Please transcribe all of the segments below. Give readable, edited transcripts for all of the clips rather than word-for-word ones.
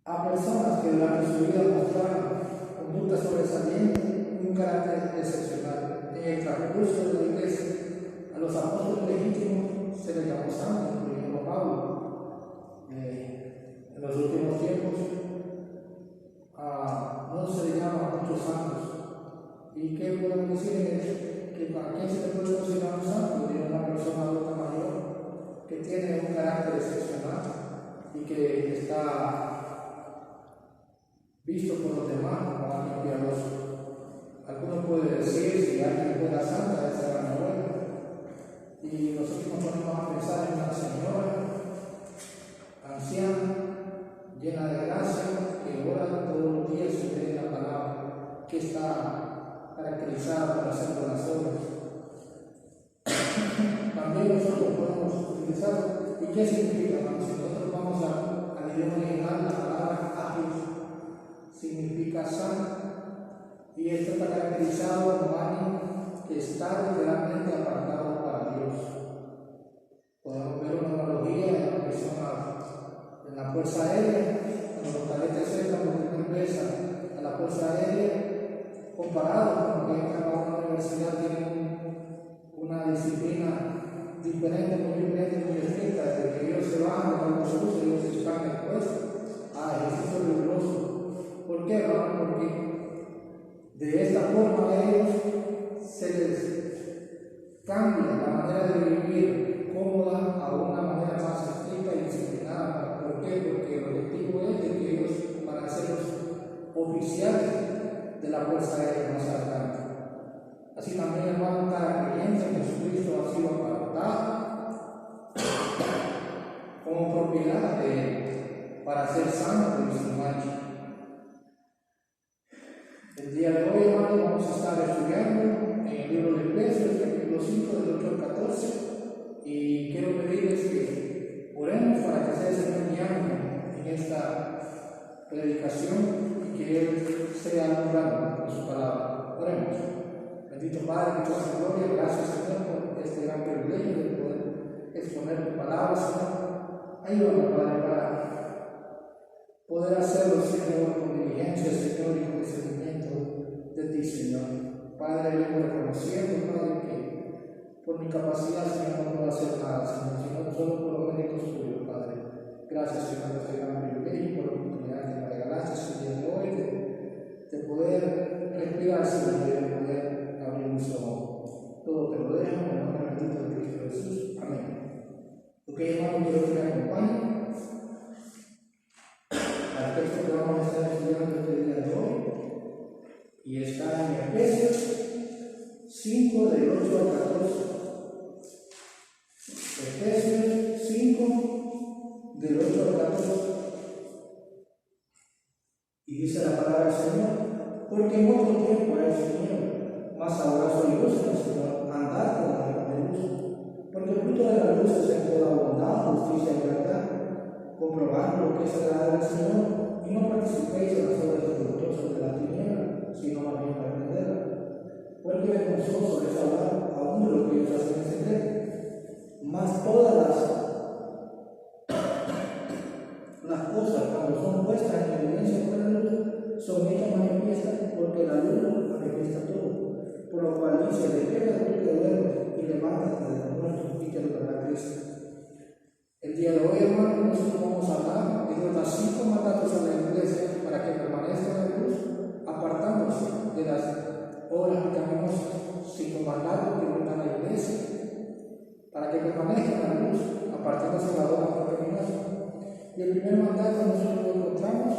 a personas que durante su vida mostraron conductas sobresalientes, un carácter excepcional. En el transcurso de la iglesia, a los apóstoles legítimos se les llamó santos, por ejemplo Pablo. En los últimos tiempos no se le llama a muchos santos. ¿Y qué podemos decir en eso? Que para quién se le puede considerar un santo, de una persona adulta mayor que tiene un carácter excepcional y que está visto por los demás como alguien piadoso. Algunos pueden decir, si alguien fuera santa, esa era mi abuela. Y nosotros nos ponemos a pensar en una señora anciana, llena de gracia, que ora todos los días y lee la palabra, que está caracterizada por hacer buenas obras. También nosotros podemos utilizar, ¿y qué significa? Cuando nosotros vamos al idioma original, la palabra ágil significa santo, y esto está caracterizado como alguien que está literalmente apartado para Dios. Podemos ver una analogía en la persona en la Fuerza Aérea, cuando los cadetes entran por primera vez a la Fuerza Aérea, comparado con que entran a una universidad, tienen una disciplina diferente, muy estricta. Desde que ellos se bajan del autobús, ellos están expuestos a ejercicio riguroso. ¿Por qué, hermano? Porque de esta forma a ellos se les cambia la manera de vivir cómoda a una manera más estricta y disciplinada. ¿Por qué? Porque el objetivo es de que ellos van a ser los oficiales de la Fuerza Aérea más adelante. Así también, hermano, cada creyente en Jesucristo ha sido apartado como propiedad de Él para ser santo de su mancha. El día de hoy, hermano, vamos a estar estudiando en el libro de Efesios, capítulo 5, del 8 al 14, y quiero pedirles que oremos para que sea el Señor guiando en esta predicación y que Él sea honrado con su palabra. Oremos. Bendito Padre, que toda gloria, gracias, Señor, por este gran privilegio de poder exponer tu palabra, Señor. Ayúdame, Padre, para poder hacerlo, Señor, con diligencia, Señor, y con discernimiento de ti, Señor. Padre, vengo reconociendo, Padre, que por mi capacidad, Señor, no puedo hacer nada, Señor, sino solo por los méritos tuyos, Padre. Gracias, Señor, por este gran privilegio, por la oportunidad que me regalaste el día de hoy de poder respirar, Señor, y de poder abrir mis ojos. Todo te lo dejo en el nombre bendito de Cristo Jesús. Amén. Ok, hermano, quiero que me acompañen al texto que vamos a estar estudiando este día de hoy, y está en Efesios 5, del 8 al 14. Efesios 5, del 8 al 14. Y dice la palabra del Señor: porque en otro tiempo era el Señor, mas ahora soy luz en el Señor, andad como hijos de luz. Porque el fruto de la luz es en toda bondad, justicia y verdad, comprobando lo que es agradable al Señor, y no participéis en las obras infructuosas de la tiniebla, sino más bien reprenderla. Porque vergonzoso es hablar aún de lo que ellos hacen entender. Mas todas las cosas, cuando son puestas en evidencia por la luz, son hechas manifiestas, porque la luz manifiesta todo. Por lo cual dice: despierta tú que duermes, y levántate de los muertos, y te logrará Cristo. El día de hoy, hermano, nosotros vamos a hablar de los 5 mandatos a la iglesia para que permanezca en la luz, apartándose de las obras pecaminosas. 5 mandatos que nos la iglesia para que permanezca en la luz, apartándose de las obras pecaminosas. Y el primer mandato nosotros lo encontramos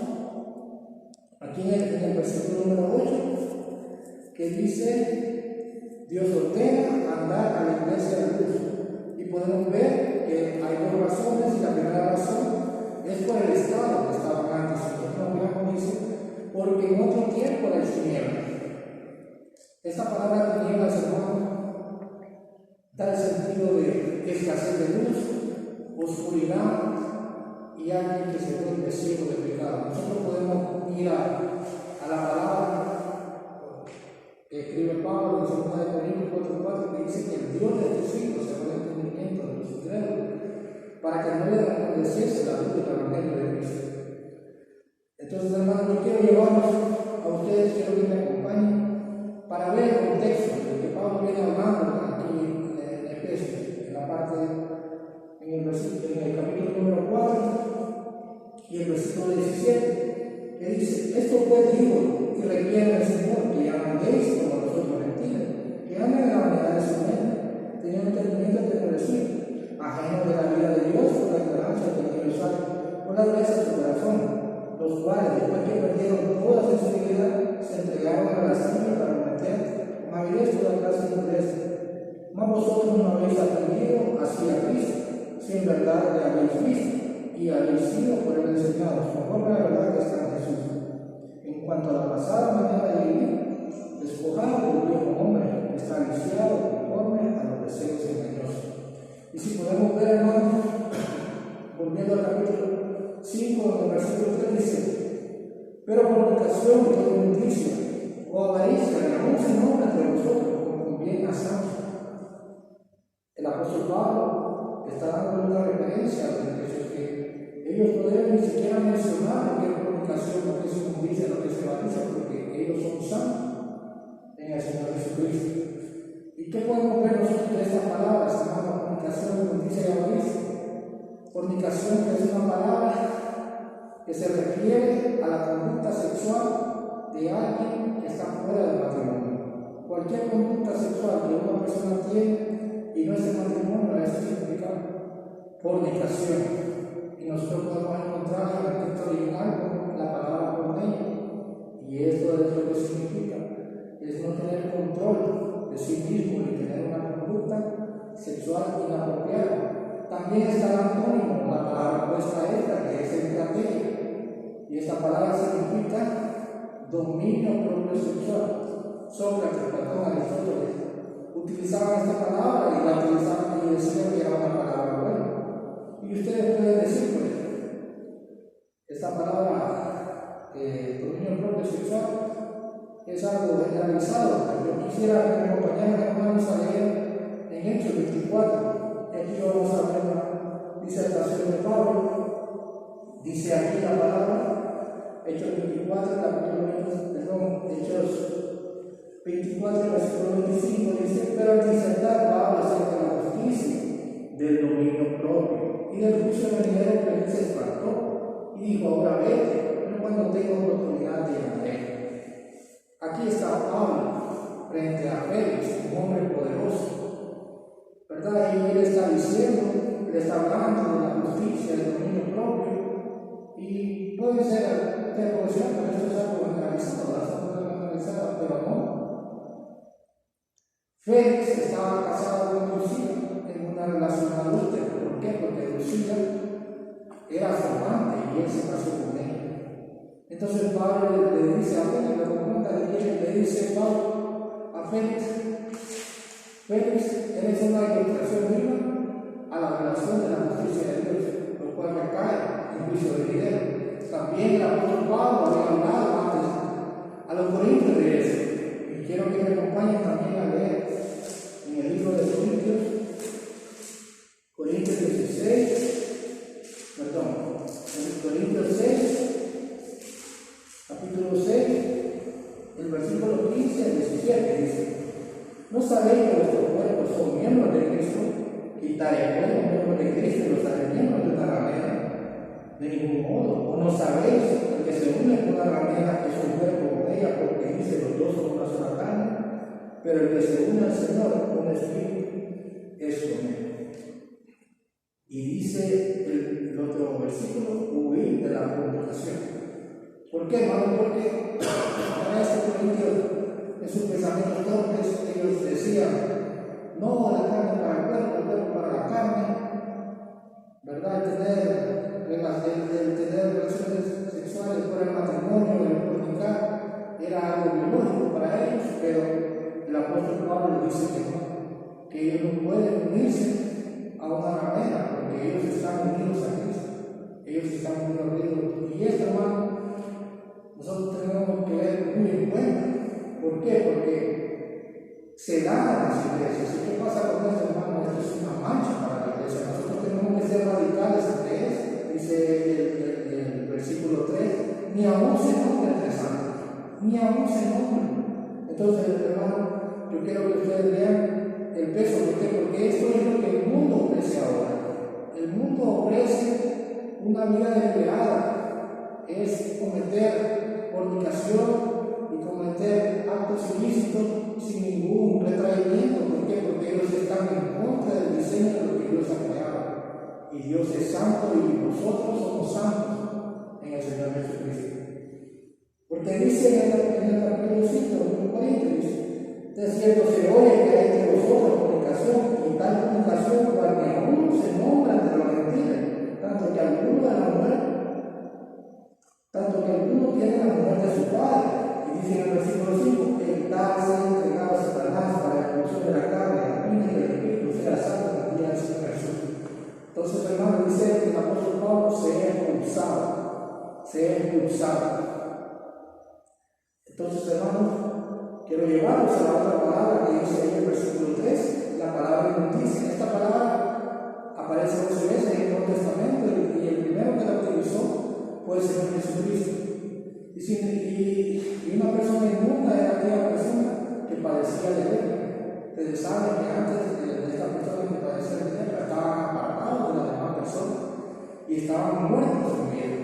aquí en el versículo número 8, que dice: Dios ordena andar a la iglesia de luz. Y podemos ver que hay 2 razones, y la primera razón es por el estado que estaban antes. No, dice: porque en otro tiempo era tiniebla. Esta palabra tinieblas, hermano, da el sentido de escasez de luz, oscuridad y alguien que se vuelve ciego de pecado. Nosotros podemos ir a la palabra que escribe Pablo en 2 Corintios 4:4, que dice que el Dios de estos siglos se pone el entendimiento de los incrédulos, para que no le resplandeciese la luz del evangelio de Cristo. Entonces, hermanos, yo quiero llevarlos a ustedes, quiero que me acompañen para ver el contexto de que Pablo viene hablando aquí en Efesios, en la parte, en el capítulo número 4 y el versículo 17, que dice: esto pues digo y requiere el Señor, que ya no andéis como los otros gentiles, que anden en la vanidad de su mente, teniendo entendimiento de merecer, ajeno de la vida de Dios por la ignorancia que ellos saben, por la dureza de su corazón, los cuales, después que perdieron toda sensibilidad, se entregaron a la lascivia para cometer con avidez toda clase de impureza. Mas vosotros no habéis aprendido así a Cristo, si en verdad le habéis visto y habéis sido por él enseñados, conforme a la verdad que está en Jesús. En cuanto a la pasada manera de vivir, despojado del viejo hombre, que está viciado conforme a los deseos engañosos. Y si podemos ver, hermanos, volviendo al capítulo 5, en el versículo 3 dice: pero fornicación y toda inmundicia o avaricia ni aún se nombra entre vosotros, como conviene a santos. El apóstol Pablo está dando una referencia a los efesios que ellos podrían ni siquiera mencionar lo que es fornicación, lo que es inmundicia, lo que es avaricia, porque ellos son santos en el Señor Jesucristo. ¿Y qué podemos ver nosotros de estas palabras, hermanos? Fornicación, inmundicia y avaricia. Fornicación, que es una palabra que se refiere a la conducta sexual de alguien que está fuera del matrimonio. Cualquier conducta sexual que una persona tiene y no es el matrimonio, eso significa fornicación. Y nosotros podemos encontrar en el texto original con la palabra porneia. Y esto es lo que significa: es no tener control de sí mismo y tener una conducta sexual inapropiada. También está el antónimo, la palabra opuesta a esta, que es estrategia. Y esta palabra significa dominio propio sexual. Sócrates, Platón, Aristóteles utilizaban esta palabra y la utilizaban y decían que era una palabra buena. Y ustedes pueden decir, pues, esta palabra, dominio propio sexual, es algo generalizado. Yo quisiera que me acompañaran, hermanos, a leer en Hechos 24. Aquí vamos a ver una disertación de Pablo. Dice aquí la palabra, Hechos 24, Hechos 24, versículo 25, dice: pero al disertar Pablo acerca de la justicia, del dominio propio y del juicio venidero, que él se espantó y dijo: ahora vete, pero cuando tenga oportunidad de iré. Aquí está Pablo frente a Félix, un hombre poderoso, ¿verdad? Y él está diciendo, le está hablando de la justicia, del dominio propio, y puede ser que por cierto, esto es algo generalizado, las cosas generalizadas, pero no. Félix estaba casado con Lucía en una relación adúltera. ¿Por qué? Porque Lucía era su amante y él se casó con ella. Entonces Pablo le dice a Félix, le comenta de quién, le dice Pablo a Félix: Félix, eres una ilustración viva a la relación de la justicia de Dios, lo cual recae en juicio venidero. También el apóstol Pablo había hablado antes a los corintios de eso. Y quiero que me acompañen también a leer en el libro de Corintios 6, capítulo 6, el versículo 15 al 17 dice: ¿no sabéis que vuestros cuerpos son miembros de Cristo? ¿Quitaré pues los miembros de Cristo y los haré miembros de una ramera? De ningún modo. ¿O no sabéis que el que se une con una ramera es un cuerpo con ella, porque dice: los dos son una sola carne? Pero el que se une al Señor, un espíritu, es con él. Y dice el otro versículo: huir de la fornicación. ¿Por qué, hermano? Porque para este Corintios, en sus pensamientos torpes, ellos decían: no la carne para el cuerpo para la carne, ¿verdad? El tener relaciones sexuales fuera del matrimonio, el fornicar, era algo biológico para ellos, pero el apóstol Pablo dice que ellos no pueden unirse a una ramera, porque ellos están unidos a Cristo, ellos están unidos a Dios. Y esto, hermano, nosotros tenemos que ver muy en cuenta. ¿Por qué? Porque se dan a las iglesias. ¿Y qué pasa con esto, hermano? Esto es una mancha para la iglesia. Nosotros tenemos que ser radicales ante eso. Dice el versículo 3: ni aún se nombra entre santos, ni aún se nombra. Entonces, hermano, yo quiero que ustedes vean el peso. ¿Por qué? Porque esto es lo que el mundo ofrece ahora. El mundo ofrece una vida desviada, es cometer fornicación y cometer actos ilícitos sin ningún retraimiento. ¿Por qué? Porque ellos están en contra del diseño de lo que Dios ha creado. Y Dios es santo y nosotros somos santos en el Señor Jesucristo. Porque dice en el capítulo 5, versículo 40, dice: de cierto se oye que hay entre vosotros fornicación, y tal fornicación cual que aún se nombra de la mentira, tanto que alguno tiene la mujer de su padre. Y dice en el versículo 5: el tal sea entregado a Satanás para la corrupción de la carne, a fin de que el espíritu sea santo en el día del Señor Jesús. Entonces, hermano, dice que el apóstol Pablo se ha expulsado. Entonces, hermanos, quiero llevarlos a la otra palabra que dice ahí en el versículo 3, la palabra inmundicia. Esta palabra aparece 12 veces en el Nuevo Testamento y el primero que la utilizó fue el Señor Jesucristo. Y una persona inmunda era aquella persona que padecía de lepra. Ustedes saben que antes de esta persona que padecía de lepra estaban apartados de las demás personas y estaban muertos en vida.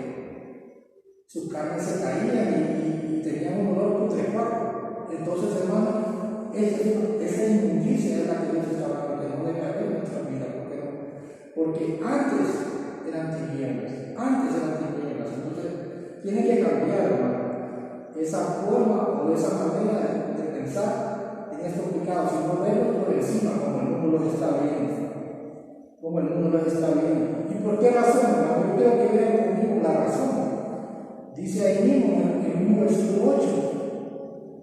Sus carnes se caían y tenían un olor putrefacto. Entonces, hermano, esa inmundicia es la que Dios está hablando, que no debe haber en nuestra vida. ¿Por qué no? Porque antes eran tinieblas. Entonces, tiene que cambiar, hermano, esa forma o esa manera de pensar en estos pecados y no verlos por encima como el mundo los está viendo. ¿Y por qué razón, hermano? Yo quiero que vean conmigo la razón. Dice ahí mismo, en el mismo versículo 8: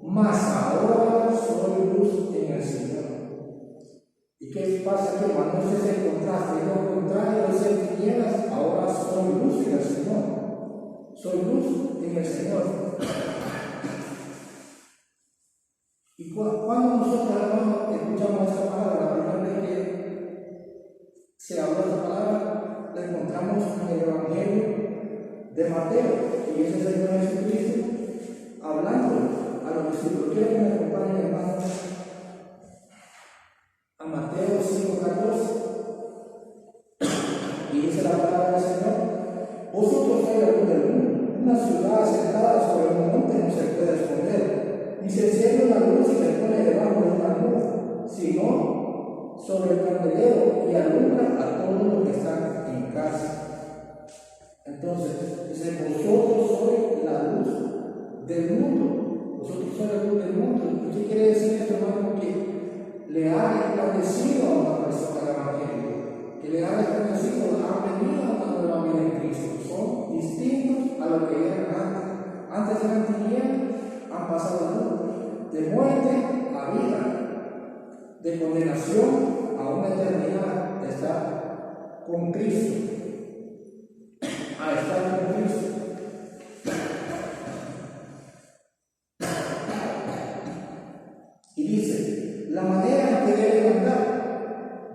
mas ahora soy luz en el Señor. ¿Y qué pasa aquí, hermano? Ese es el contraste, es lo contrario de ser tinieblas. Ahora soy luz en el Señor. Soy luz en el Señor. Y cuando nosotros, hermano, escuchamos esta palabra, la primera vez que se habla de esta palabra, la encontramos en el Evangelio de Mateo, y ese es el Señor Jesucristo hablando a los discípulos. Quiero que me acompañen, hermanos, a Mateo 5:14, y dice la palabra del Señor: vosotros sois la luz del mundo. Una ciudad asentada sobre un monte no se puede esconder, ni se enciende una luz y se pone debajo de una nube, sino sobre el candelero, y alumbra a todos los que están en casa. Entonces, dice: vosotros sois la luz del mundo. Vosotros sois la luz del mundo. ¿Y qué quiere decir esto, hermano? Que le ha establecido a una persona el Evangelio, que le ha establecido, ha venido a una nueva vida en Cristo. Son distintos a lo que eran antes. Antes eran tinieblas, han pasado a luz, de muerte a vida, de condenación a una eternidad, de estar con Cristo. A estar con Cristo. Y dice: la manera en que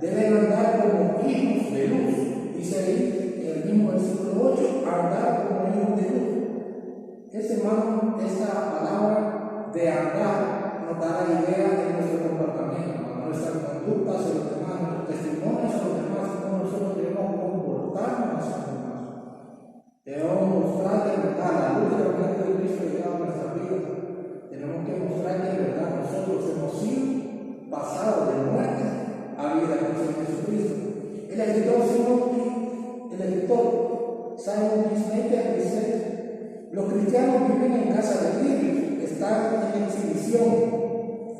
deben andar como hijos de luz. Dice ahí en el mismo versículo 8: andar como hijos de luz. Hermano, esta palabra de andar nos da la idea de nuestro comportamiento, nuestras conductas a los demás, nuestros testimonios a los demás, cómo nosotros debemos comportarnos a los demás. Debemos mostrar que en verdad la luz del Evangelio de Cristo ha llegado a nuestras vidas. Tenemos que mostrar que en verdad nosotros hemos sido pasados de muerte a vida en el Señor Jesucristo. El escritor Simon Kinsmaker dice: los cristianos viven en casa de líderes, están en exhibición.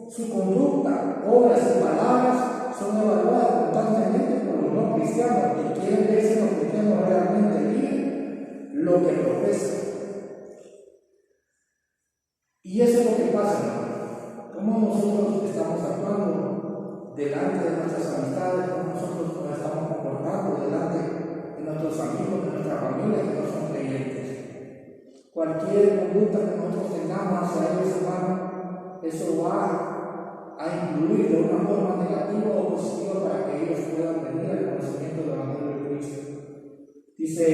Su conducta, obras y palabras son evaluadas constantemente por los no cristianos que quieren ver si los cristianos realmente viven lo que profesan. Y eso es lo que pasa, hermano. ¿Cómo nosotros estamos actuando delante de nuestras amistades? ¿Cómo nosotros nos estamos comportando delante de nuestros amigos, de nuestra familia que no son creyentes? Cualquier conducta que nosotros tengamos hacia ellos, hermano, eso va a influir de una forma negativa o positiva para que ellos puedan venir al conocimiento del Evangelio de Cristo. Dice